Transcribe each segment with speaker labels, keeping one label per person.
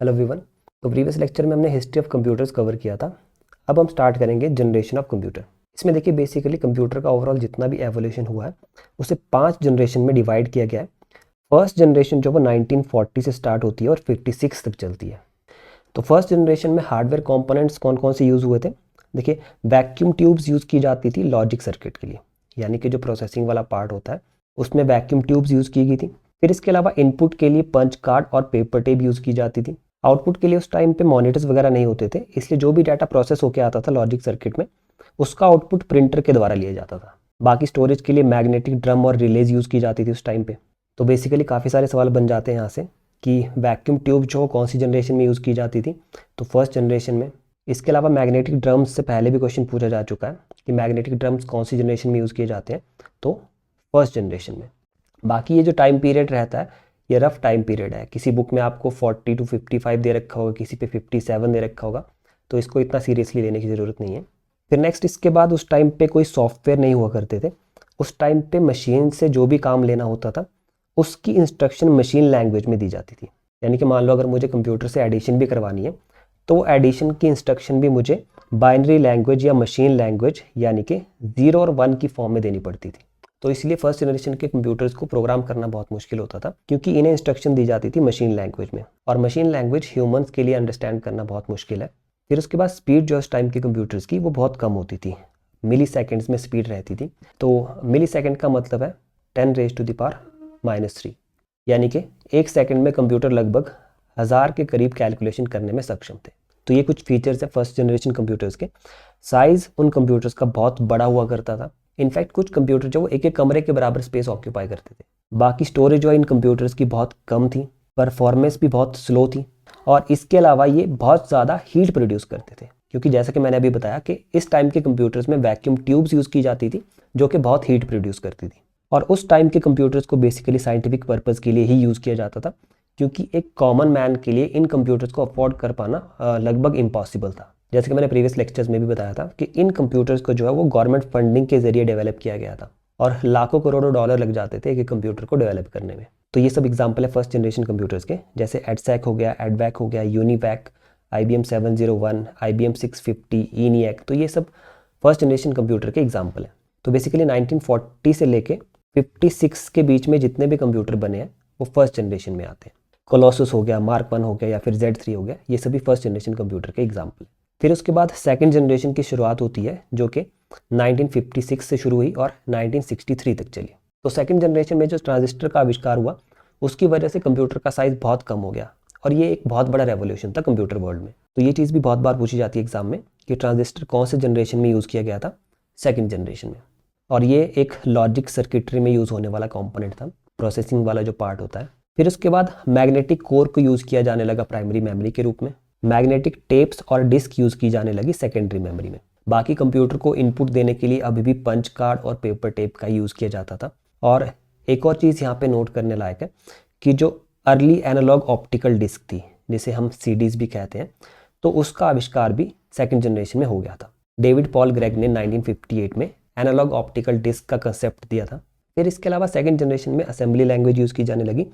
Speaker 1: Hello everyone. तो previous lecture में हमने हिस्ट्री ऑफ कंप्यूटर्स कवर किया था। अब हम स्टार्ट करेंगे जनरेशन ऑफ कंप्यूटर। इसमें देखिए बेसिकली कंप्यूटर का ओवरऑल जितना भी एवोल्यूशन हुआ है उसे 5 जनरेशन में डिवाइड किया गया है। फर्स्ट जनरेशन जो वो 1940 से स्टार्ट होती है और 56 तक चलती है। तो फर्स्ट जनरेशन में हार्डवेयर कंपोनेंट्स कौन कौन से यूज़ हुए थे? देखिए वैक्यूम ट्यूब्स यूज़ की जाती थी लॉजिक सर्किट के लिए, यानी कि जो प्रोसेसिंग वाला पार्ट होता है उसमें वैक्यूम ट्यूब्स यूज़ की गई थी। फिर इसके अलावा इनपुट के लिए पंच कार्ड और पेपर टेप यूज़ की जाती थी। आउटपुट के लिए उस टाइम पे मॉनिटर्स वगैरह नहीं होते थे, इसलिए जो भी डाटा प्रोसेस होकर आता था लॉजिक सर्किट में उसका आउटपुट प्रिंटर के द्वारा लिया जाता था। बाकी स्टोरेज के लिए मैग्नेटिक ड्रम और रिलेज यूज़ की जाती थी उस टाइम पे। तो बेसिकली काफ़ी सारे सवाल बन जाते हैं यहाँ से कि वैक्यूम ट्यूब जो कौन सी जनरेशन में यूज़ की जाती थी, तो फर्स्ट जनरेशन में। इसके अलावा मैग्नेटिक ड्रम्स से पहले भी क्वेश्चन पूछा जा चुका है कि मैग्नेटिक ड्रम्स कौन सी जनरेशन में यूज़ किए जाते हैं, तो फर्स्ट जनरेशन में। बाकी ये जो टाइम पीरियड रहता है ये रफ टाइम पीरियड है। किसी बुक में आपको 40 to 55 दे रखा होगा, किसी पे 57 दे रखा होगा, तो इसको इतना सीरियसली लेने की ज़रूरत नहीं है। फिर नेक्स्ट इसके बाद उस टाइम पे कोई सॉफ्टवेयर नहीं हुआ करते थे। उस टाइम पे मशीन से जो भी काम लेना होता था उसकी इंस्ट्रक्शन मशीन लैंग्वेज में दी जाती थी। यानी कि मान लो अगर मुझे कंप्यूटर से एडिशन भी करवानी है तो वो एडिशन की इंस्ट्रक्शन भी मुझे बाइनरी लैंग्वेज या मशीन लैंग्वेज यानी कि 0 और 1 की फॉर्म में देनी पड़ती थी। तो इसलिए फर्स्ट जनरेशन के कंप्यूटर्स को प्रोग्राम करना बहुत मुश्किल होता था, क्योंकि इन्हें इंस्ट्रक्शन दी जाती थी मशीन लैंग्वेज में, और मशीन लैंग्वेज ह्यूमंस के लिए अंडरस्टैंड करना बहुत मुश्किल है। फिर उसके बाद स्पीड जो उस टाइम के कंप्यूटर्स की वो बहुत कम होती थी, मिली सेकेंड्स में स्पीड रहती थी। तो मिली सेकेंड का मतलब है 10⁻³ यानी कि 1 सेकेंड में कंप्यूटर लगभग 1000 के करीब कैलकुलेशन करने में सक्षम थे। तो ये कुछ फीचर्स है फर्स्ट जनरेशन कंप्यूटर्स के। साइज़ उन कंप्यूटर्स का बहुत बड़ा हुआ करता था। इनफैक्ट कुछ कंप्यूटर जो एक एक कमरे के बराबर स्पेस ऑक्यूपाई करते थे। बाकी स्टोरेज जो है इन कंप्यूटर्स की बहुत कम थी, परफॉर्मेंस भी बहुत स्लो थी, और इसके अलावा ये बहुत ज़्यादा हीट प्रोड्यूस करते थे, क्योंकि जैसा कि मैंने अभी बताया कि इस टाइम के कंप्यूटर्स में वैक्यूम ट्यूब्स यूज़ की जाती थी जो कि बहुत हीट प्रोड्यूस करती थी। और उस टाइम के कंप्यूटर्स को बेसिकली साइंटिफिक पर्पज़ के लिए ही यूज़ किया जाता था, क्योंकि एक कॉमन मैन के लिए इन कंप्यूटर्स को अफोर्ड कर पाना लगभग इम्पॉसिबल था। जैसे कि मैंने प्रीवियस लेक्चर्स में भी बताया था कि इन कंप्यूटर्स को जो है वो गवर्नमेंट फंडिंग के जरिए डेवलप किया गया था, और लाखों करोड़ों डॉलर लग जाते थे एक कंप्यूटर को डेवलप करने में। तो ये सब एग्जांपल है फर्स्ट जनरेशन कंप्यूटर्स के, जैसे एडसैक हो गया, एडवैक हो गया, यूनिवैक, IBM 701, IBM 650, ENIAC। तो ये सब फर्स्ट जनरेशन कंप्यूटर के एग्जाम्पल हैं। तो बेसिकली 1940 से लेके 56 के बीच में जितने भी कंप्यूटर बने हैं वो फर्स्ट जनरेशन में आते हैं। कोलोसस हो गया, मार्क 1 हो गया, या फिर Z3 हो गया, ये सभी फर्स्ट जनरेशन कंप्यूटर के एग्जाम्पल। फिर उसके बाद सेकंड जनरेशन की शुरुआत होती है जो कि 1956 से शुरू हुई और 1963 तक चली। तो सेकंड जनरेशन में जो ट्रांजिस्टर का आविष्कार हुआ उसकी वजह से कंप्यूटर का साइज़ बहुत कम हो गया, और ये एक बहुत बड़ा रेवोल्यूशन था कंप्यूटर वर्ल्ड में। तो ये चीज़ भी बहुत बार पूछी जाती है एग्जाम में कि ट्रांजिस्टर कौन से जनरेशन में यूज़ किया गया था? सेकेंड जनरेशन में। और ये एक लॉजिक सर्किटरी में यूज़ होने वाला कॉम्पोनेंट था, प्रोसेसिंग वाला जो पार्ट होता है। फिर उसके बाद मैग्नेटिक कोर को यूज़ किया जाने लगा प्राइमरी मेमोरी के रूप में। मैग्नेटिक टेप्स और डिस्क यूज़ की जाने लगी सेकेंडरी मेमोरी में। बाकी कंप्यूटर को इनपुट देने के लिए अभी भी पंच कार्ड और पेपर टेप का यूज़ किया जाता था। और एक और चीज़ यहाँ पे नोट करने लायक है कि जो अर्ली एनालॉग ऑप्टिकल डिस्क थी, जिसे हम CDs भी कहते हैं, तो उसका आविष्कार भी सेकेंड जनरेशन में हो गया था। डेविड पॉल ग्रेग ने 1958 में एनालॉग ऑप्टिकल डिस्क का कंसेप्ट दिया था। फिर इसके अलावा सेकेंड जनरेशन में असेंबली लैंग्वेज यूज़ की जाने लगी,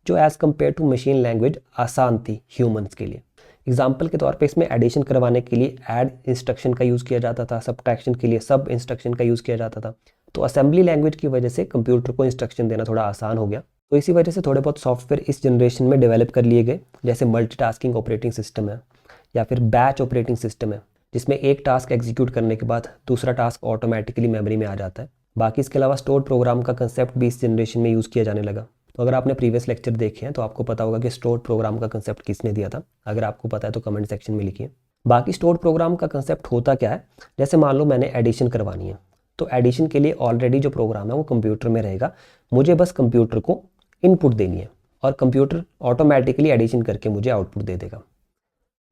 Speaker 1: जो as compare to machine language आसान थी ह्यूमंस के लिए। एग्जाम्पल के तौर पे इसमें एडिशन करवाने के लिए ऐड इंस्ट्रक्शन का यूज़ किया जाता था, सब्ट्रैक्शन के लिए सब इंस्ट्रक्शन का यूज़ किया जाता था। तो असेंबली लैंग्वेज की वजह से कंप्यूटर को इंस्ट्रक्शन देना थोड़ा आसान हो गया। तो इसी वजह से थोड़े बहुत सॉफ्टवेयर इस जनरेशन में डेवलप कर लिए गए, जैसे मल्टीटास्किंग ऑपरेटिंग सिस्टम है, या फिर बैच ऑपरेटिंग सिस्टम है, जिसमें एक टास्क एग्जीक्यूट करने के बाद दूसरा टास्क ऑटोमेटिकली मेमोरी में आ जाता है। बाकी इसके अलावा स्टोर्ड प्रोग्राम का कंसेप्ट भी इस जनरेशन में यूज़ किया जाने लगा। तो अगर आपने प्रीवियस लेक्चर देखे हैं तो आपको पता होगा कि स्टोर्ड प्रोग्राम का कंसेप्ट किसने दिया था। अगर आपको पता है तो कमेंट सेक्शन में लिखिए। बाकी स्टोर्ड प्रोग्राम का कंसेप्ट होता क्या है, जैसे मान लो मैंने एडिशन करवानी है, तो एडिशन के लिए ऑलरेडी जो प्रोग्राम है वो कंप्यूटर में रहेगा, मुझे बस कंप्यूटर को इनपुट देनी है और कंप्यूटर ऑटोमेटिकली एडिशन करके मुझे आउटपुट दे देगा।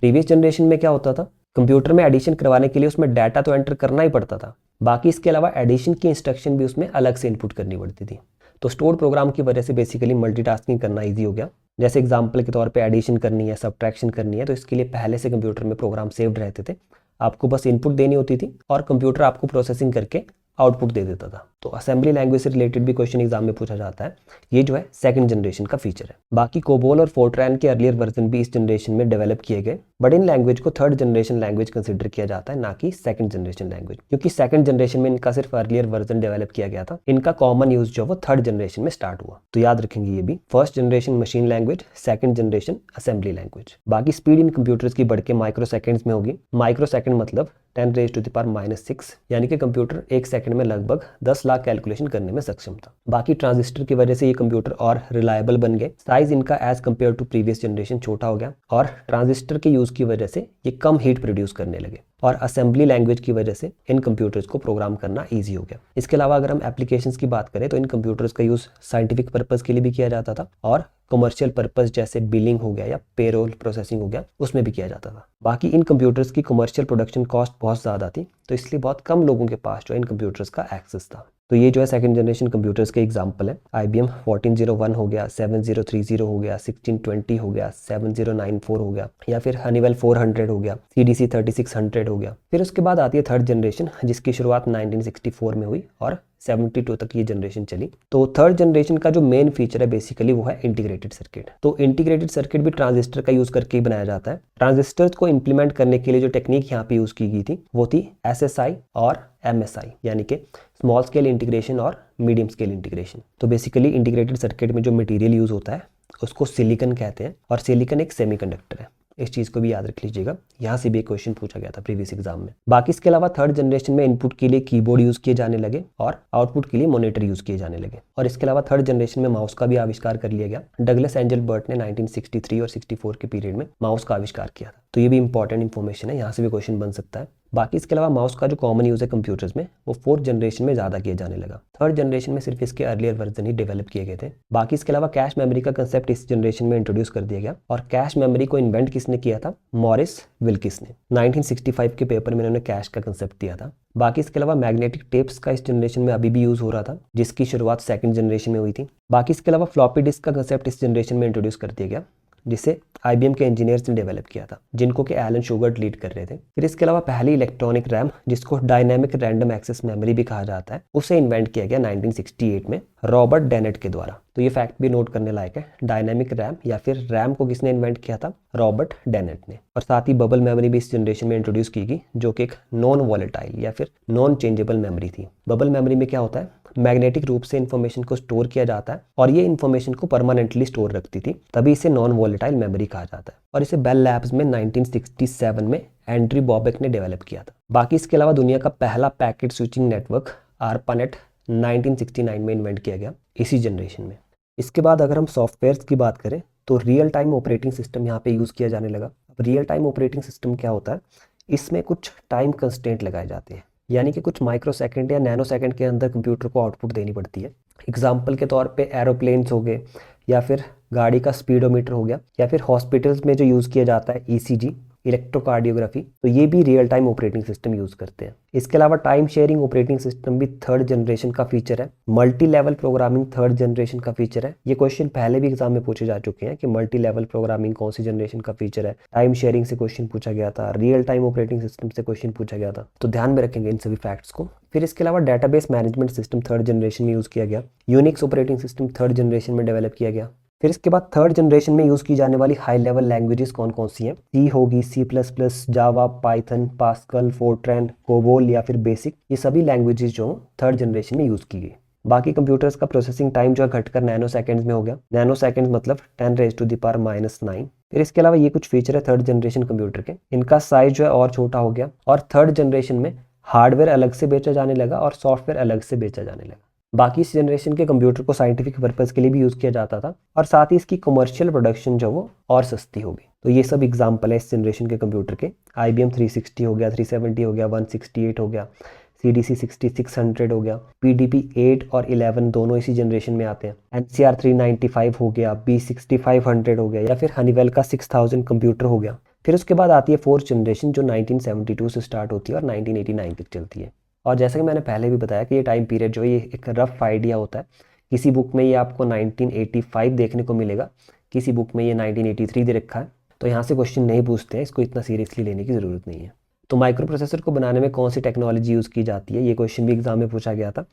Speaker 1: प्रीवियस जनरेशन में क्या होता था, कंप्यूटर में एडिशन करवाने के लिए उसमें डाटा तो एंटर करना ही पड़ता था, बाकी इसके अलावा एडिशन की इंस्ट्रक्शन भी उसमें अलग से इनपुट करनी पड़ती थी। तो स्टोर्ड प्रोग्राम की वजह से बेसिकली मल्टीटास्किंग करना ईजी हो गया। जैसे एग्जांपल के तौर पे एडिशन करनी है, सब्ट्रैक्शन करनी है, तो इसके लिए पहले से कंप्यूटर में प्रोग्राम सेव्ड रहते थे, आपको बस इनपुट देनी होती थी और कंप्यूटर आपको प्रोसेसिंग करके आउटपुट दे देता था। तो असेंबली लैंग्वेज से रिलेटेड भी क्वेश्चन एग्जाम में पूछा जाता है। ये जो है सेकंड जनरेशन का फीचर है। बाकी कोबोल और फोर्ट्रैन के अर्लियर वर्जन भी इस जनरेशन में डेवलप किए गए, बट इन लैंग्वेज को थर्ड जनरेशन लैंग्वेज कंसिडर किया जाता है, ना कि सेकंड जनरेशन लैंग्वेज, क्योंकि सेकंड जनरेशन में इनका सिर्फ अर्लियर वर्जन डेवलप किया गया था। इनका कॉमन यूज जो वो थर्ड जनरेशन में स्टार्ट हुआ। तो याद रखेंगे ये भी, first generation machine language, second generation assembly language. बाकी स्पीड इन कंप्यूटर्स की बढ़ के माइक्रो सेकंड्स में होगी। माइक्रो सेकंड मतलब 10⁻⁻⁶, यानी कि कंप्यूटर एक सेकंड में लगभग 10 लाख कैलकुलेशन करने में सक्षम था। बाकी ट्रांजिस्टर की वजह से ये कंप्यूटर और रिलायबल बन गए। साइज इनका as compare to previous generation छोटा हो गया, और ट्रांजिस्टर के यूज की वजह से ये कम हीट प्रोड्यूस करने लगे, और असेंबली लैंग्वेज की वजह से इन कंप्यूटर्स को प्रोग्राम करना ईजी हो गया। इसके अलावा अगर हम एप्लीकेशंस की बात करें तो इन कंप्यूटर्स का यूज साइंटिफिक पर्पस के लिए भी किया जाता था, और कमर्शियल पर्पस जैसे बिलिंग हो गया या पेरोल प्रोसेसिंग हो गया, उसमें भी किया जाता था। बाकी इन कंप्यूटर्स की कमर्शियल प्रोडक्शन कॉस्ट बहुत ज़्यादा थी, तो इसलिए बहुत कम लोगों के पास जो इन कंप्यूटर्स का एक्सेस था। तो ये जो है सेकंड जनरेशन कंप्यूटर्स के एग्जांपल है। IBM 1401 हो गया, 7030 हो गया, 1620 हो गया, 7094 हो गया, या फिर हनीवेल 400 हो गया, CDC 3600 हो गया। फिर उसके बाद आती है थर्ड जनरेशन, जिसकी शुरुआत 1964 में हुई और 72 तक ये जनरेशन चली। तो थर्ड जनरेशन का जो मेन फीचर है बेसिकली वो है इंटीग्रेटेड सर्किट। तो इंटीग्रेटेड सर्किट भी ट्रांजिस्टर का यूज करके ही बनाया जाता है। ट्रांजिस्टर्स को इंप्लीमेंट करने के लिए जो टेक्निक यहाँ पे यूज की गई थी वो थी SSI और MSI, यानी कि स्मॉल स्केल इंटीग्रेशन और मीडियम स्केल इंटीग्रेशन। तो बेसिकली इंटीग्रेटेड सर्किट में जो मटेरियल यूज होता है उसको सिलिकॉन कहते हैं, और सिलिकॉन एक सेमीकंडक्टर है। इस चीज़ को भी याद रख लीजिएगा, यहाँ से भी एक क्वेश्चन पूछा गया था प्रीवियस एग्जाम में। बाकी इसके अलावा थर्ड जनरेशन में इनपुट के लिए कीबोर्ड यूज किए जाने लगे और आउटपुट के लिए मॉनिटर यूज किए जाने लगे। और इसके अलावा थर्ड जनरेशन में माउस का भी आविष्कार कर लिया गया। डगलस एंजलबर्ट ने 1963 और 64 के पीरियड में माउस का आविष्कार किया था। तो ये भी इंपॉर्टेंट इन्फॉर्मेशन है, यहाँ से भी क्वेश्चन बन सकता है। बाकी इसके अलावा माउस का जो कॉमन यूज है कंप्यूटर्स में वो फोर्थ जनरेशन में ज़्यादा किया जाने लगा। थर्ड जनरेशन में सिर्फ इसके अर्लियर वर्जन ही डेवलप किए गए थे। बाकी इसके अलावा कैश मेमोरी का कंसेप्ट इस जनरेशन में इंट्रोड्यूस कर दिया गया, और कैश मेमोरी को इन्वेंट किसने किया था? मॉरिस विल्किस ने। 1965 के पेपर में इन्होंने कैश का कंसेप्ट दिया था। बाकी इसके अलावा मैग्नेटिक टेप्स का इस जनरेशन में अभी भी यूज हो रहा था, जिसकी शुरुआत सेकंड जनरेशन में हुई थी। बाकी इसके अलावा फ्लॉपी डिस्क का कंसेप्ट इस जनरेशन में इंट्रोड्यूस कर दिया गया, जिसे IBM के इंजीनियर्स ने डेवलप किया था, जिनको कि एलन शुगर लीड कर रहे थे। फिर इसके अलावा पहली इलेक्ट्रॉनिक रैम, जिसको डायनेमिक रैंडम एक्सेस मेमोरी भी कहा जाता है, उसे इन्वेंट किया गया 1968 में रॉबर्ट डेनेट के द्वारा। तो ये फैक्ट भी नोट करने लायक है। डायनेमिक रैम या फिर रैम को किसने इन्वेंट किया था? रॉबर्ट डेनेट ने। और साथ ही बबल मेमोरी भी इस जनरेशन में इंट्रोड्यूस की गई, जो कि एक नॉन वॉलेटाइल या फिर नॉन चेंजेबल मेमोरी थी। बबल मेमोरी में क्या होता है? मैग्नेटिक रूप से इन्फॉर्मेशन को स्टोर किया जाता है, और ये इन्फॉर्मेशन को परमानेंटली स्टोर रखती थी, तभी इसे नॉन वॉलेटाइल मेमोरी कहा जाता है। और इसे बेल लैब्स में 1967 में एंड्री बॉबेक ने डेवलप किया था। बाकी इसके अलावा दुनिया का पहला पैकेट स्विचिंग नेटवर्क ARPANET 1969 में इन्वेंट किया गया, इसी जनरेशन में। इसके बाद अगर हम सॉफ्टवेयर्स की बात करें तो रियल टाइम ऑपरेटिंग सिस्टम यहाँ पे यूज़ किया जाने लगा। अब रियल टाइम ऑपरेटिंग सिस्टम क्या होता है? इसमें कुछ टाइम कंस्ट्रेंट लगाए जाते हैं, यानी कि कुछ माइक्रो सेकंड या नैनो सेकंड के अंदर कंप्यूटर को आउटपुट देनी पड़ती है। एग्जाम्पल के तौर पे एरोप्लेन्स हो गए, या फिर गाड़ी का स्पीडोमीटर हो गया, या फिर हॉस्पिटल्स में जो यूज़ किया जाता है ECG, इलेक्ट्रोकार्डियोग्राफी, तो ये भी real time operating system use करते हैं। इसके अलावा टाइम शेयरिंग ऑपरेटिंग सिस्टम भी थर्ड जनरेशन का फीचर है। Multi level programming third generation का फीचर है। ये क्वेश्चन पहले भी एग्जाम में पूछे जा चुके हैं कि मल्टी लेवल प्रोग्रामिंग कौन सी जनरेशन का फीचर है। टाइम शेयरिंग से क्वेश्चन पूछा गया था, रियल टाइम ऑपरेटिंग सिस्टम से क्वेश्चन पूछा गया था, तो ध्यान में रखेंगे इन सभी फैक्ट्स को। फिर इसके अलावा database management system third generation में यूज़ किया गया। Unix operating system third generation में डेवलप किया गया। फिर इसके बाद थर्ड जनरेशन में यूज़ की जाने वाली हाई लेवल लैंग्वेजेस कौन कौन सी हैं? सी होगी, C++, जावा, पाइथन, पास्कल, फोर्ट्रैन, कोबोल या फिर बेसिक, ये सभी लैंग्वेजेस जो थर्ड जनरेशन में यूज़ की गई। बाकी कंप्यूटर्स का प्रोसेसिंग टाइम जो है घटकर नैनो सेकंड्स में हो गया। नैनो सेकंड्स मतलब 10⁻⁻⁹। फिर इसके अलावा ये कुछ फीचर है थर्ड जनरेशन कंप्यूटर के, इनका साइज जो है और छोटा हो गया, और थर्ड जनरेशन में हार्डवेयर अलग से बेचा जाने लगा और सॉफ्टवेयर अलग से बेचा जाने लगा। बाकी इस जनरेशन के कंप्यूटर को साइंटिफिक पर्पस के लिए भी यूज़ किया जाता था, और साथ ही इसकी कमर्शियल प्रोडक्शन जो वो और सस्ती हो गई। तो ये सब एग्जाम्पल है इस जनरेशन के कंप्यूटर के। IBM 360 हो गया, 370 हो गया, 168 हो गया, CDC 6600 हो गया, PDP 8 और 11 दोनों इसी जनरेशन में आते हैं। NCR 395 हो गया, B6500 हो गया, या फिर हनीवेल का 6000 कंप्यूटर हो गया। फिर उसके बाद आती है फोर्थ जनरेशन जो 1972 से स्टार्ट होती है और 1989 तक चलती है। और जैसा कि मैंने पहले भी बताया कि ये टाइम पीरियड जो है ये एक रफ आइडिया होता है। किसी बुक में ये आपको 1985 देखने को मिलेगा, किसी बुक में ये 1983 दे रखा है, तो यहाँ से क्वेश्चन नहीं पूछते हैं, इसको इतना सीरियसली लेने की ज़रूरत नहीं है। तो माइक्रो प्रोसेसर को बनाने में कौन सी टेक्नोलॉजी यूज़ की जाती है, ये क्वेश्चन भी एग्जाम में पूछा गया था।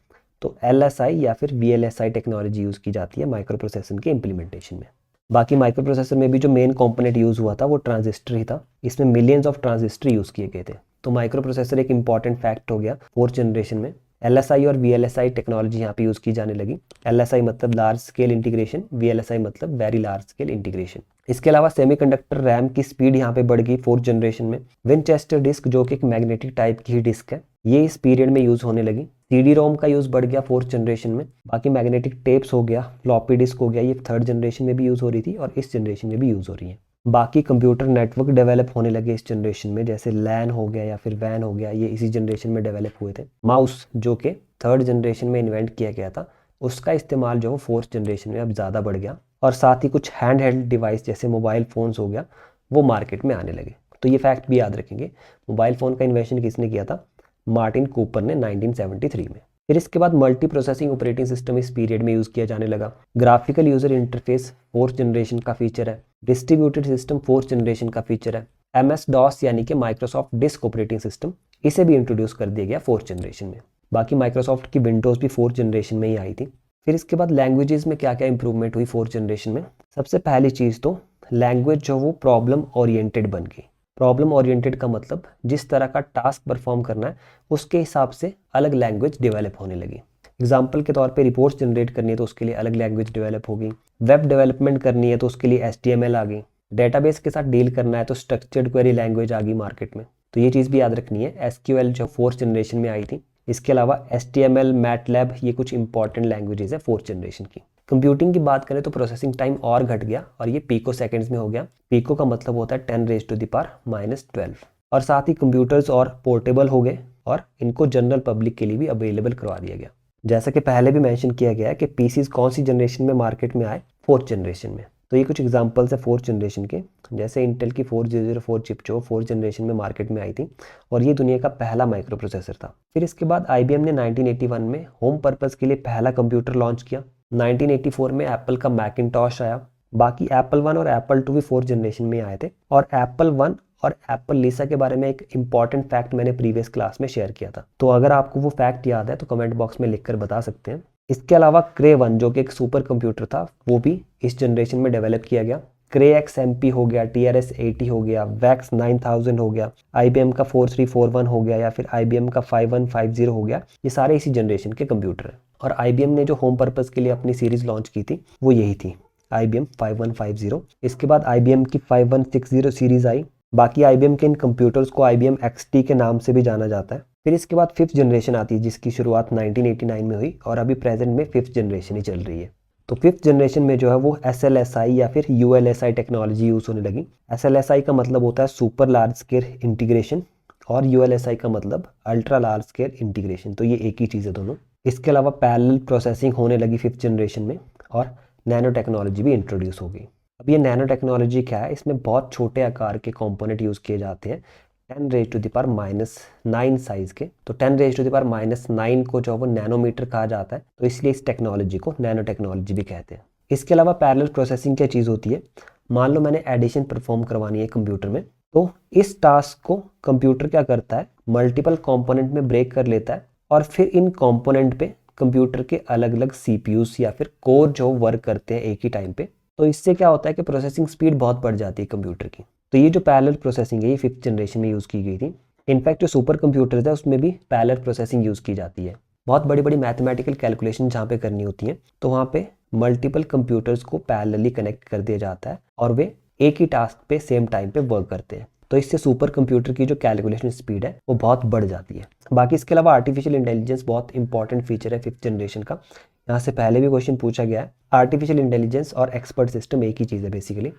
Speaker 1: तो LSI या फिर VLSI टेक्नोलॉजी यूज़ की जाती है माइक्रो प्रोसेसर के इम्प्लीमेंटेशन में। बाकी माइक्रो प्रोसेसर में भी जो मेन कंपोनेंट यूज़ हुआ था वो ट्रांजिस्टर ही था। इसमें मिलियंस ऑफ ट्रांजिस्टर यूज़ किए गए थे। तो माइक्रो प्रोसेसर एक इंपॉर्टेंट फैक्ट हो गया 4th जनरेशन में। LSI और VLSI टेक्नोलॉजी यहाँ पे यूज़ की जाने लगी। LSI मतलब लार्ज स्केल इंटीग्रेशन, VLSI मतलब वेरी लार्ज स्केल इंटीग्रेशन। इसके अलावा सेमीकंडक्टर रैम की स्पीड यहाँ पे बढ़ गई 4th जनरेशन में। विनचेस्टर डिस्क जो कि एक मैग्नेटिक टाइप की ही डिस्क है, ये इस पीरियड में यूज़ होने लगी। CD-ROM का यूज़ बढ़ गया 4th जनरेशन में। बाकी मैग्नेटिक टेप्स हो गया, फ्लॉपी डिस्क हो गया, ये 3rd जनरेशन में भी यूज़ हो रही थी और इस जनरेशन में भी यूज़ हो रही है। बाकी कंप्यूटर नेटवर्क डेवलप होने लगे इस जनरेशन में, जैसे LAN हो गया या फिर WAN हो गया, ये इसी जनरेशन में डेवलप हुए थे। माउस जो कि 3rd जनरेशन में इन्वेंट किया गया था, उसका इस्तेमाल जो 4th जनरेशन में अब ज़्यादा बढ़ गया। और साथ ही कुछ हैंड हेल्ड डिवाइस जैसे मोबाइल फ़ोन्स हो गया, वो मार्केट में आने लगे। तो ये फैक्ट भी याद रखेंगे, मोबाइल फ़ोन का इन्वेंशन किसने किया था? मार्टिन कूपर ने 1973 में। फिर इसके बाद मल्टी प्रोसेसिंग ऑपरेटिंग सिस्टम इस पीरियड में यूज़ किया जाने लगा। Graphical user interface 4th generation का फीचर है। डिस्ट्रीब्यूटेड सिस्टम 4th जनरेशन का फीचर है। MS-DOS यानी कि माइक्रोसॉफ्ट डिस्क ऑपरेटिंग सिस्टम, इसे भी इंट्रोड्यूस कर दिया गया 4th जनरेशन में। बाकी माइक्रोसॉफ्ट की विंडोज़ भी 4th जनरेशन में ही आई थी। फिर इसके बाद लैंग्वेजेस में क्या क्या इंप्रूवमेंट हुई 4th जनरेशन में? सबसे पहली चीज़ तो लैंग्वेज जो वो प्रॉब्लम ओरिएंटेड बन गई। प्रॉब्लम ओरिएंटेड का मतलब जिस तरह का टास्क परफॉर्म करना है उसके हिसाब से अलग लैंग्वेज डेवलप होने लगी। एग्जाम्पल के तौर पे रिपोर्ट्स जनरेट करनी है तो उसके लिए अलग लैंग्वेज डेवलप होगी। वेब डेवलपमेंट करनी है तो उसके लिए HTML आ गई। डेटाबेस के साथ डील करना है तो स्ट्रक्चर्ड क्वेरी लैंग्वेज आ गई मार्केट में। तो ये चीज़ भी याद रखनी है, SQL जो 4th जनरेशन में आई थी। इसके अलावा HTML, MATLAB, ये कुछ इंपॉर्टेंट लैंग्वेजेस है 4th जनरेशन की। कंप्यूटिंग की बात करें तो प्रोसेसिंग टाइम और घट गया और ये पीको सेकंड्स में हो गया। पीको का मतलब होता है 10⁻⁻12। और साथ ही कंप्यूटर्स और पोर्टेबल हो गए और इनको जनरल पब्लिक के लिए भी अवेलेबल करवा दिया गया। जैसा कि पहले भी मेंशन किया गया है कि पीसीज कौन सी जनरेशन में मार्केट में आए? 4th जनरेशन में। तो ये कुछ एग्जांपल्स है 4th जनरेशन के, जैसे इंटेल की 4004 चिप जो 4th जनरेशन में मार्केट में आई थी और ये दुनिया का पहला माइक्रो प्रोसेसर था। फिर इसके बाद IBM ने 1981 में होम पर्पज़ के लिए पहला कंप्यूटर लॉन्च किया। 1984 में एप्पल का मैकिंटॉश आया। बाकी एप्पल 1 और एप्पल 2 भी 4th जनरेशन में आए थे। और एप्पल 1 और एप्पल लीसा के बारे में एक इंपॉर्टेंट फैक्ट मैंने प्रीवियस क्लास में शेयर किया था, तो अगर आपको वो फैक्ट याद है तो कमेंट बॉक्स में लिखकर बता सकते हैं। इसके अलावा क्रे 1 जो कि एक सुपर कंप्यूटर था, वो भी इस जनरेशन में डेवलप किया गया। क्रे XMP हो गया, TRS-80 हो गया, VAX 9000 हो गया, IBM का 4341 हो गया या फिर IBM का 5150 हो गया, ये सारे इसी जनरेशन के कंप्यूटर हैं। और IBM ने जो होम पर्पज़ के लिए अपनी सीरीज़ लॉन्च की थी वो यही थी, IBM 5150। इसके बाद IBM की 5160 सीरीज़ आई। बाकी IBM के इन कंप्यूटर्स को IBM XT के नाम से भी जाना जाता है। फिर इसके बाद 5th जनरेशन आती है जिसकी शुरुआत 1989 में हुई और अभी प्रेजेंट में 5th जनरेशन ही चल रही है। तो 5th जनरेशन में जो है वो SLSI या फिर ULSI टेक्नोलॉजी यूज़ होने लगी। SLSI का मतलब होता है सुपर लार्ज स्केल इंटीग्रेशन और ULSI का मतलब अल्ट्रा लार्ज स्केल इंटीग्रेशन, तो ये एक ही चीज़ है दोनों। इसके अलावा पैरेलल प्रोसेसिंग होने लगी 5th जनरेशन में और नैनो टेक्नोलॉजी भी इंट्रोड्यूस हो गई। अब ये नैनो टेक्नोलॉजी क्या है? इसमें बहुत छोटे आकार के कंपोनेंट यूज़ किए जाते हैं 10⁻⁹ साइज़ के। तो 10⁻⁹ को जो वो नैनोमीटर कहा जाता है, तो इसलिए इस टेक्नोलॉजी को नैनो टेक्नोलॉजी भी कहते हैं। इसके अलावा पैरेलल प्रोसेसिंग क्या चीज़ होती है? मान लो मैंने एडिशन परफॉर्म करवानी है कंप्यूटर में, तो इस टास्क को कंप्यूटर क्या करता है, मल्टीपल कंपोनेंट में ब्रेक कर लेता है और फिर इन कंपोनेंट पे कंप्यूटर के अलग अलग CPUs या फिर कोर जो वर्क करते हैं एक ही टाइम पे। तो इससे क्या होता है कि प्रोसेसिंग स्पीड बहुत बढ़ जाती है कंप्यूटर की। तो ये जो पैरेलल प्रोसेसिंग है ये 5th जनरेशन में यूज़ की गई थी। इनफैक्ट जो सुपर कंप्यूटर्स है उसमें भी पैरेलल प्रोसेसिंग यूज़ की जाती है। बहुत बड़ी बड़ी मैथमेटिकल कैलकुलेशन जहाँ पे करनी होती है तो वहाँ पे मल्टीपल कंप्यूटर्स को पैरेलली कनेक्ट कर दिया जाता है और वे एक ही टास्क पे सेम टाइम पे वर्क करते हैं। तो इससे सुपर कंप्यूटर की जो कैलकुलेशन स्पीड है वो बहुत बढ़ जाती है। बाकी इसके अलावा आर्टिफिशियल इंटेलिजेंस बहुत इंपॉर्टेंट फीचर है 5th जनरेशन का। यहाँ से पहले भी क्वेश्चन पूछा गया है। आर्टिफिशियल इंटेलिजेंस और एक्सपर्ट सिस्टम एक ही चीज़ है बेसिकली।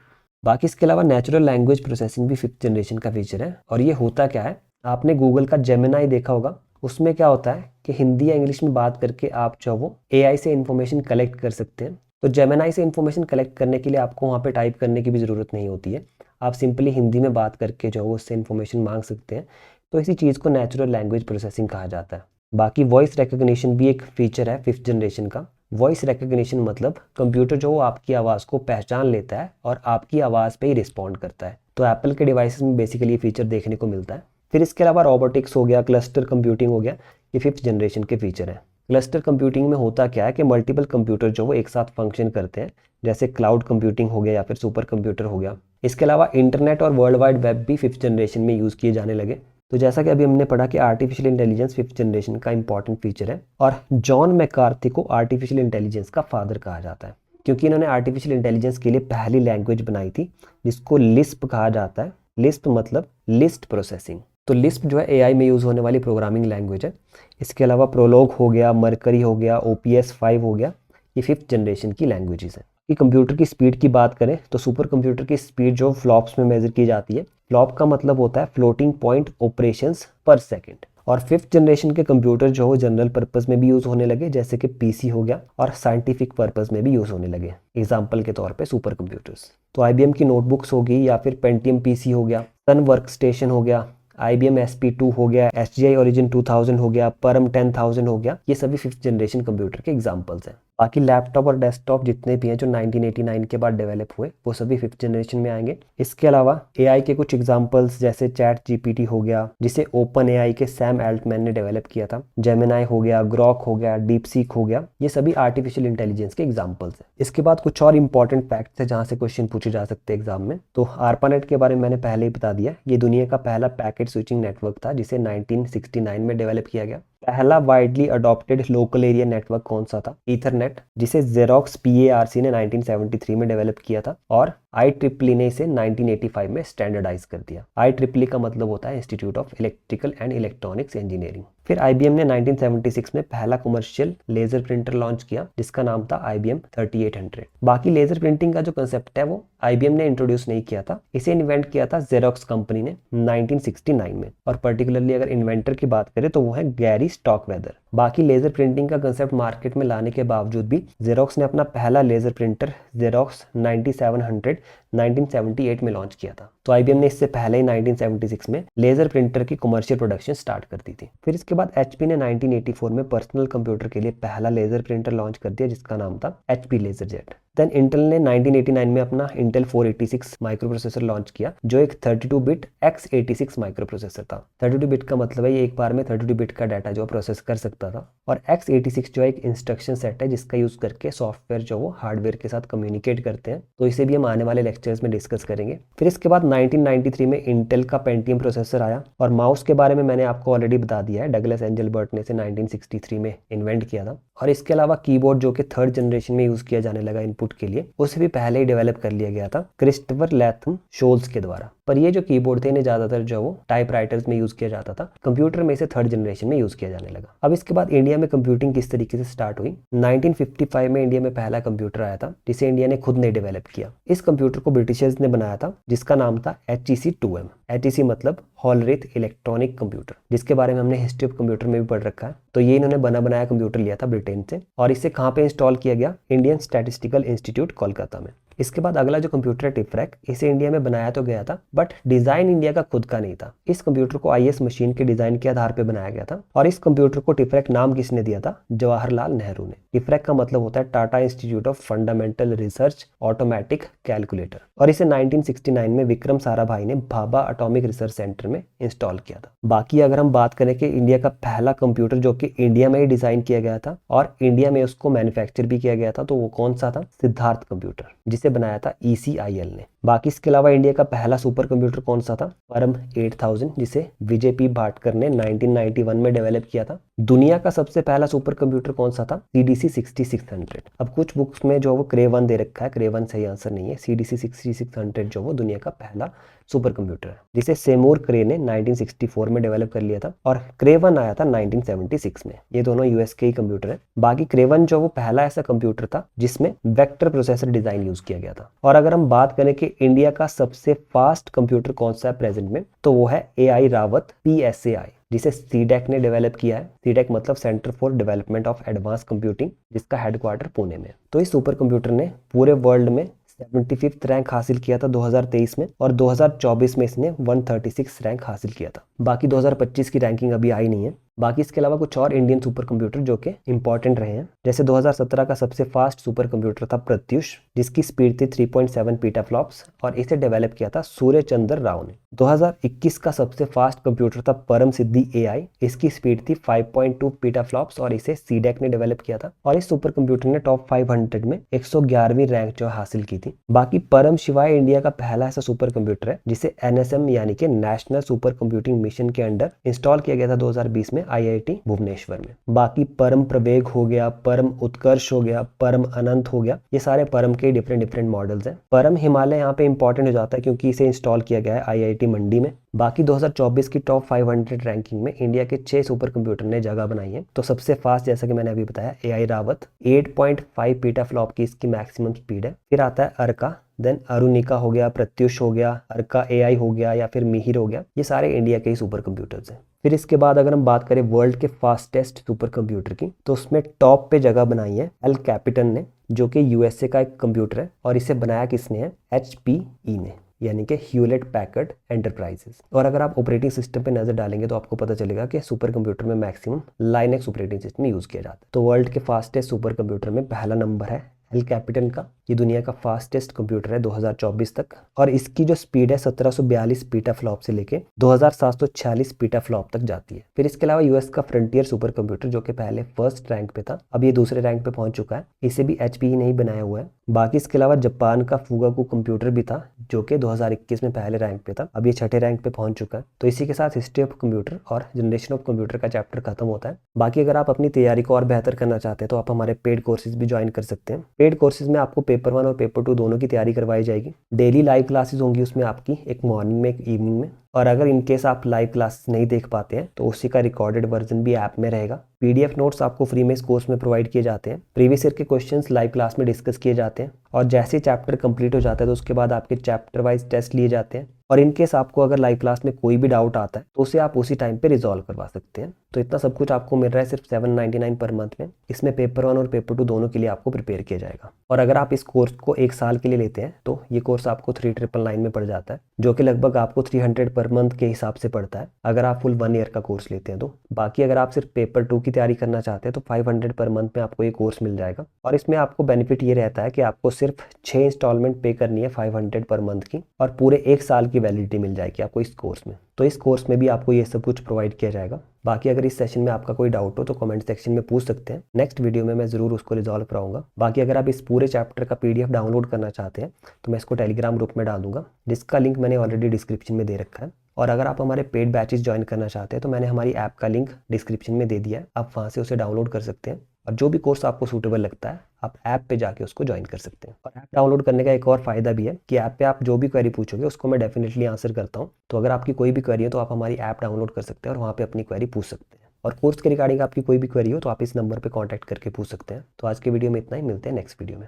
Speaker 1: बाकी इसके अलावा नेचुरल लैंग्वेज प्रोसेसिंग भी 5th जनरेशन का फीचर है। और ये होता क्या है, आपने गूगल का जेमिनाई देखा होगा, उसमें क्या होता है कि हिंदी या इंग्लिश में बात करके आप जो वो AI से इन्फॉर्मेशन कलेक्ट कर सकते हैं। तो जेमिनाई से इन्फॉर्मेशन कलेक्ट करने के लिए आपको वहाँ पे टाइप करने की भी ज़रूरत नहीं होती है, आप सिंपली हिंदी में बात करके जो वो उससे इन्फॉर्मेशन मांग सकते हैं। तो इसी चीज़ को नेचुरल लैंग्वेज प्रोसेसिंग कहा जाता है। बाकी वॉइस रिकग्निशन भी एक फीचर है 5th जनरेशन का। वॉइस रिकग्निशन मतलब कंप्यूटर जो आपकी आवाज़ को पहचान लेता है और आपकी आवाज़ पे ही रिस्पॉन्ड करता है। तो एप्पल के डिवाइसेस में बेसिकली ये फीचर देखने को मिलता है। फिर इसके अलावा रोबोटिक्स हो गया, क्लस्टर कंप्यूटिंग हो गया, ये 5th जनरेशन के फीचर हैं। क्लस्टर कंप्यूटिंग में होता क्या है कि मल्टीपल कंप्यूटर जो वो एक साथ फंक्शन करते हैं, जैसे क्लाउड कंप्यूटिंग हो गया या फिर सुपर कंप्यूटर हो गया। इसके अलावा इंटरनेट और वर्ल्ड वाइड वेब भी 5th जनरेशन में यूज़ किए जाने लगे। तो जैसा कि अभी हमने पढ़ा कि आर्टिफिशियल इंटेलिजेंस 5th जनरेशन का इंपॉर्टेंट फीचर है, और जॉन मैकार्थी को आर्टिफिशियल इंटेलिजेंस का फादर कहा जाता है, क्योंकि इन्होंने आर्टिफिशियल इंटेलिजेंस के लिए पहली लैंग्वेज बनाई थी जिसको लिस्प कहा जाता है। लिस्प मतलब लिस्ट प्रोसेसिंग। तो लिस्प जो है एआई में यूज़ होने वाली प्रोग्रामिंग लैंग्वेज है। इसके अलावा प्रोलॉग हो गया, मरकरी हो गया, OPS 5 हो गया, ये 5th जनरेशन की लैंग्वेजेस हैं। कि कंप्यूटर की स्पीड की बात करें तो सुपर कंप्यूटर की स्पीड जो फ्लॉप्स में मेजर की जाती है, फ्लॉप का मतलब होता है फ्लोटिंग पॉइंट ऑपरेशंस पर सेकंड। और 5th जनरेशन के कंप्यूटर जो हो जनरल पर्पस में भी यूज़ होने लगे, जैसे कि PC हो गया, और साइंटिफिक पर्पस में भी यूज़ होने लगे, एग्जाम्पल के तौर पे सुपर कंप्यूटर्स। तो IBM की नोटबुक्स होगी, या फिर पेंटियम PC हो गया, सन वर्क स्टेशन हो गया, IBM SP2 हो गया, SGI Origin 2000 हो गया, परम 10000 हो गया, ये सभी 5th जनरेशन कंप्यूटर के एग्जाम्पल्स हैं। बाकी लैपटॉप और डेस्कटॉप जितने भी हैं जो 1989 के बाद डेवलप हुए, वो सभी 5th जनरेशन में आएंगे। इसके अलावा AI के कुछ एग्जाम्पल्स जैसे ChatGPT हो गया, जिसे OpenAI के सैम एल्टमैन ने डेवलप किया था, जेमिनाई हो गया, ग्रॉक हो गया, डीपसीक हो गया, ये सभी आर्टिफिशियल इंटेलिजेंस के एग्जाम्पल्स हैं। इसके बाद कुछ और इंपॉर्टेंट फैक्ट्स है जहाँ से क्वेश्चन पूछे जा सकते हैं एग्जाम में। तो ARPANET के बारे में मैंने पहले ही बता दिया, ये दुनिया का पहला पैकेट स्विचिंग नेटवर्क था जिसे 1969 में डेवलप किया गया। पहला widely adopted local area network कौन सा था? ईथरनेट, जिसे जेरोक्स PARC ने 1973 में डेवलप किया था, और IEEE ने इसे 1985 में स्टैंडर्डाइज कर दिया। IEEE का मतलब होता है institute of electrical and electronics engineering. फिर IBM ने 1976 में पहला कमर्शियल लेजर प्रिंटर लॉन्च किया जिसका नाम था IBM 3800। बाकी लेजर प्रिंटिंग का जो कंसेप्ट है वो IBM ने इंट्रोड्यूस नहीं किया था, इसे इन्वेंट किया था जेरोक्स कंपनी ने 1969 में, और पर्टिकुलरली अगर इन्वेंटर की बात करें तो वो है गैरी स्टॉकवेदर। बाकी लेजर प्रिंटिंग का कंसेप्ट मार्केट में लाने के बावजूद भी जेरोक्स ने अपना पहला लेजर प्रिंटर जेरोक्स 9700 1978 में लॉन्च किया था। तो IBM ने इससे पहले ही 1976 में लेजर प्रिंटर की कमर्शियल प्रोडक्शन स्टार्ट कर दी थी। फिर इसके बाद HP ने 1984 में पर्सनल कंप्यूटर के लिए पहला लेजर प्रिंटर लॉन्च कर दिया जिसका नाम था HP LaserJet। देन इंटेल ने 1989 में अपना इंटेल 486 माइक्रो प्रोसेसर लॉन्च किया जो एक 32 बिट x86 माइक्रो प्रोसेसर था। 32 बिट का मतलब है ये एक बार में 32 बिट का डाटा जो प्रोसेस कर सकता था, और x86 जो एक इंस्ट्रक्शन सेट है जिसका यूज करके सॉफ्टवेयर जो वो हार्डवेयर के साथ कम्युनिकेट करते हैं। तो इसे भी हम आने वाले लेक्चर्स में डिस्कस करेंगे। फिर इसके बाद 1993 में इंटेल का पेंटियम प्रोसेसर आया, और माउस के बारे में मैंने आपको ऑलरेडी बता दिया है, डगलस एंजलबर्ट ने इसे 1963 में इन्वेंट किया था। और इसके अलावा कीबोर्ड जो कि 3rd जनरेशन में यूज किया जाने लगा इनपुट के लिए, उसे भी पहले ही डेवलप कर लिया गया था क्रिस्टोफर लैथम शोल्स के द्वारा। पर ये जो कीबोर्ड थे इन्हें ज्यादातर जो वो टाइपराइटर्स में यूज किया जाता था, कंप्यूटर में इसे 3rd जनरेशन में यूज किया जाने लगा। अब इसके बाद इंडिया में कंप्यूटिंग किस तरीके से स्टार्ट हुई? 1955 में इंडिया में पहला कंप्यूटर आया था जिसे इंडिया ने खुद नहीं डेवलप किया। इस कंप्यूटर को ब्रिटिशर्स ने बनाया था जिसका नाम था HEC-2M। HEC मतलब हॉलरेथ इलेक्ट्रॉनिक कंप्यूटर, जिसके बारे में हमने हिस्ट्री ऑफ कंप्यूटर में भी पढ़ रखा है। तो ये इन्होंने बना बनाया कंप्यूटर लिया था ब्रिटेन से, और इसे कहाँ पे इंस्टॉल किया गया? इंडियन स्टैटिस्टिकल इंस्टीट्यूट कोलकाता में। इसके बाद अगला जो कंप्यूटर है टिफ्रैक, इसे इंडिया में बनाया तो गया था बट डिजाइन इंडिया का खुद का नहीं था। इस कंप्यूटर को IS मशीन के डिजाइन के आधार पर बनाया गया था, और इस कंप्यूटर को टिफ्रैक नाम किसने दिया था? जवाहरलाल नेहरू ने। टिफ्रैक का मतलब होता है Tata institute of fundamental research automatic calculator, और इसे 1969 में विक्रम साराभाई ने भाभा एटॉमिक रिसर्च सेंटर में इंस्टॉल किया था। बाकी अगर हम बात करें कि इंडिया का पहला कंप्यूटर जो कि इंडिया में ही डिजाइन किया गया था और इंडिया में उसको मैन्युफैक्चर भी किया गया था, तो वो कौन सा था? सिद्धार्थ कंप्यूटर, जिसे बनाया था ECIL ने। बाकी इसके अलावा इंडिया का पहला सुपर कंप्यूटर कौन सा था? परम 8000, जिसे विजय पी भाटकर ने 1991 में डेवलप किया था। दुनिया का सबसे पहला सुपर कंप्यूटर कौन सा था? CDC 6600। अब कुछ बुक्स में जो वो क्रे-1 दे रखा है, क्रे-1 सही आंसर नहीं है। CDC 6600 जो वो दुनिया का पहला सुपर कंप्यूटर है जिसे सेमूर क्रे ने 1964 में डेवलप कर लिया था, और क्रे-1 आया था 1976 में। ये दोनों US के ही कंप्यूटर है। बाकी क्रे-1 जो वो पहला ऐसा कंप्यूटर था जिसमें वेक्टर प्रोसेसर डिजाइन यूज किया गया था। और अगर हम बात करें कि इंडिया का सबसे फास्ट कंप्यूटर कौन सा है प्रेजेंट में, तो वो है AI रावत PSAI, जिसे CDAC ने डेवलप किया है। CDAC मतलब centre for development of advance computing, जिसका हेडक्वार्टर पुणे में। तो इस सुपर कंप्यूटर ने पूरे वर्ल्ड में 75th रैंक हासिल किया था 2023 में, और 2024 में इसने 136 रैंक हासिल किया था। बाकी 2025 की रैंकिंग अभी आई नहीं है। बाकी इसके अलावा कुछ और इंडियन सुपर कंप्यूटर जो कि इंपॉर्टेंट रहे हैं, जैसे 2017 का सबसे फास्ट सुपर कंप्यूटर था प्रत्युष, जिसकी स्पीड थी 3.7 पीटाफ्लॉप्स और इसे डेवलप किया था सूर्य चंद्र राव ने। 2021 का सबसे फास्ट कंप्यूटर था परम सिद्धि एआई, इसकी स्पीड थी 5.2 पीटाफ्लॉप्स और इसे सीडेक ने डेवलप किया था और इस सुपर कंप्यूटर ने टॉप 500 में 111वीं रैंक जो हासिल की थी। बाकी परम शिवाय इंडिया का पहला ऐसा सुपर कंप्यूटर है जिसे एनएसएम यानी कि नेशनल सुपर कंप्यूटिंग मिशन के अंडर इंस्टॉल किया गया था 2020 में आईआईटी भुवनेश्वर में। बाकी परम प्रवेग हो गया, परम उत्कर्ष हो गया, परम अनंत हो गया, ये सारे परम के डिफरेंट मॉडल्स हैं। परम हिमालय यहाँ पे इंपॉर्टेंट हो जाता है क्योंकि इसे इंस्टॉल किया गया है आईआईटी मंडी में। बाकी 2024 की टॉप 500 रैंकिंग में इंडिया के 6 सुपर कंप्यूटर ने जगह बनाई है। तो सबसे फास्ट जैसा कि मैंने अभी बताया एआई रावत, 8.5 पीटाफ्लॉप की इसकी मैक्सिमम स्पीड है। फिर आता है अर्का, देन अरुणिका हो गया, प्रत्युष हो गया, अर्का एआई हो गया या फिर मिहिर हो गया, ये सारे इंडिया के ही सुपर कंप्यूटर्स हैं। फिर इसके बाद अगर हम बात करें वर्ल्ड के फास्टेस्ट सुपर कंप्यूटर की, तो उसमें टॉप पे जगह बनाई है एल कैपिटन ने, जो कि यूएसए का एक कंप्यूटर है और इसे बनाया किसने है, एचपीई ने, यानी कि ह्यूलेट पैकर्ड एंटरप्राइजेस। और अगर आप ऑपरेटिंग सिस्टम पे नजर डालेंगे तो आपको पता चलेगा कि सुपर कंप्यूटर में maximum Linux operating system use किया जाता है। तो वर्ल्ड के फास्टेस्ट सुपर कंप्यूटर में पहला नंबर है एल कैपिटन का, ये दुनिया का फास्टेस्ट कंप्यूटर है 2024 तक और इसकी जो स्पीड है 1742 पीटाफ्लॉप से लेके 2746 पीटाफ्लॉप तक जाती है। फिर इसके अलावा यूएस का फ्रंटियर सुपर कंप्यूटर जो कि पहले फर्स्ट रैंक पे था, अब ये दूसरे रैंक पे पहुंच चुका है, इसे भी एचपीई ने ही बनाया हुआ है। बाकी इसके अलावा जापान का फुगाकू कंप्यूटर भी था जो कि 2021 में पहले रैंक पे था, अब ये छठे रैंक पे पहुंच चुका है। तो इसी के साथ हिस्ट्री ऑफ कंप्यूटर और जनरेशन ऑफ कंप्यूटर का चैप्टर खत्म होता है। बाकी अगर आप अपनी तैयारी को और बेहतर करना चाहते हैं तो आप हमारे पेड कोर्सेज भी ज्वाइन कर सकते हैं। पेड कोर्सेज में आपको पेपर 1 और पेपर 2 दोनों की तैयारी करवाई जाएगी। डेली लाइव क्लासेस होंगी उसमें आपकी, एक मॉर्निंग में एक इवनिंग में, और अगर इनकेस आप लाइव क्लासेस नहीं देख पाते हैं तो उसी का रिकॉर्डेड वर्जन भी ऐप में रहेगा। पीडीएफ नोट्स आपको फ्री में इस कोर्स में प्रोवाइड किए जाते हैं। प्रीवियस ईयर के क्वेश्चंस लाइव क्लास में डिस्कस किए जाते हैं और जैसे चैप्टर कंप्लीट हो जाता है तो उसके बाद आपके चैप्टर वाइज टेस्ट लिए जाते हैं और इनकेस आपको अगर लाइव क्लास में कोई भी डाउट आता है तो उसे आप उसी टाइम पे रिजॉल्व करवा सकते हैं। तो इतना सब कुछ आपको मिल रहा है सिर्फ 799 पर मंथ में। इसमें पेपर 1 और पेपर 2 दोनों के लिए आपको प्रिपेयर किया जाएगा। और अगर आप इस कोर्स को 1 साल के लिए लेते हैं तो ये कोर्स आपको 3999 में पड़ जाता है, जो कि लगभग आपको 300 पर मंथ के हिसाब से पड़ता है अगर आप फुल 1 ईयर का कोर्स लेते हैं तो। बाकी अगर आप सिर्फ पेपर 2 की तैयारी करना चाहते हैं तो 500 पर मंथ में आपको ये कोर्स मिल जाएगा और इसमें आपको बेनिफिट ये रहता है कि आपको सिर्फ 6 इंस्टॉलमेंट पे करनी है 500 पर मंथ की और पूरे 1 साल की वैलिडिटी मिल जाएगी आपको इस कोर्स में। तो इस कोर्स में भी आपको ये सब कुछ प्रोवाइड किया जाएगा। बाकी अगर इस सेशन में आपका कोई डाउट हो तो कमेंट सेक्शन में पूछ सकते हैं, नेक्स्ट वीडियो में मैं ज़रूर उसको रिजॉल्व कराऊंगा। बाकी अगर आप इस पूरे चैप्टर का पीडीएफ डाउनलोड करना चाहते हैं तो मैं इसको टेलीग्राम ग्रुप में डाल दूंगा, जिसका लिंक मैंने ऑलरेडी डिस्क्रिप्शन में दे रखा है। और अगर आप हमारे पेड बैचेस ज्वाइन करना चाहते हैं तो मैंने हमारी ऐप का लिंक डिस्क्रिप्शन में दे दिया है, आप वहाँ से उसे डाउनलोड कर सकते हैं और जो भी कोर्स आपको सूटेबल लगता है आप ऐप पे जाके उसको ज्वाइन कर सकते हैं। और ऐप डाउनलोड करने का एक और फायदा भी है कि ऐप पे आप जो भी क्वेरी पूछोगे उसको मैं डेफिनेटली आंसर करता हूँ। तो अगर आपकी कोई भी क्वेरी है तो आप हमारी ऐप डाउनलोड कर सकते हैं और वहाँ पे अपनी क्वेरी पूछ सकते हैं। और कोर्स के रिगार्डिंग आपकी कोई भी क्वेरी हो तो आप इस नंबर पे कांटेक्ट करके पूछ सकते हैं। तो आज के वीडियो में इतना ही, मिलते हैं नेक्स्ट वीडियो में।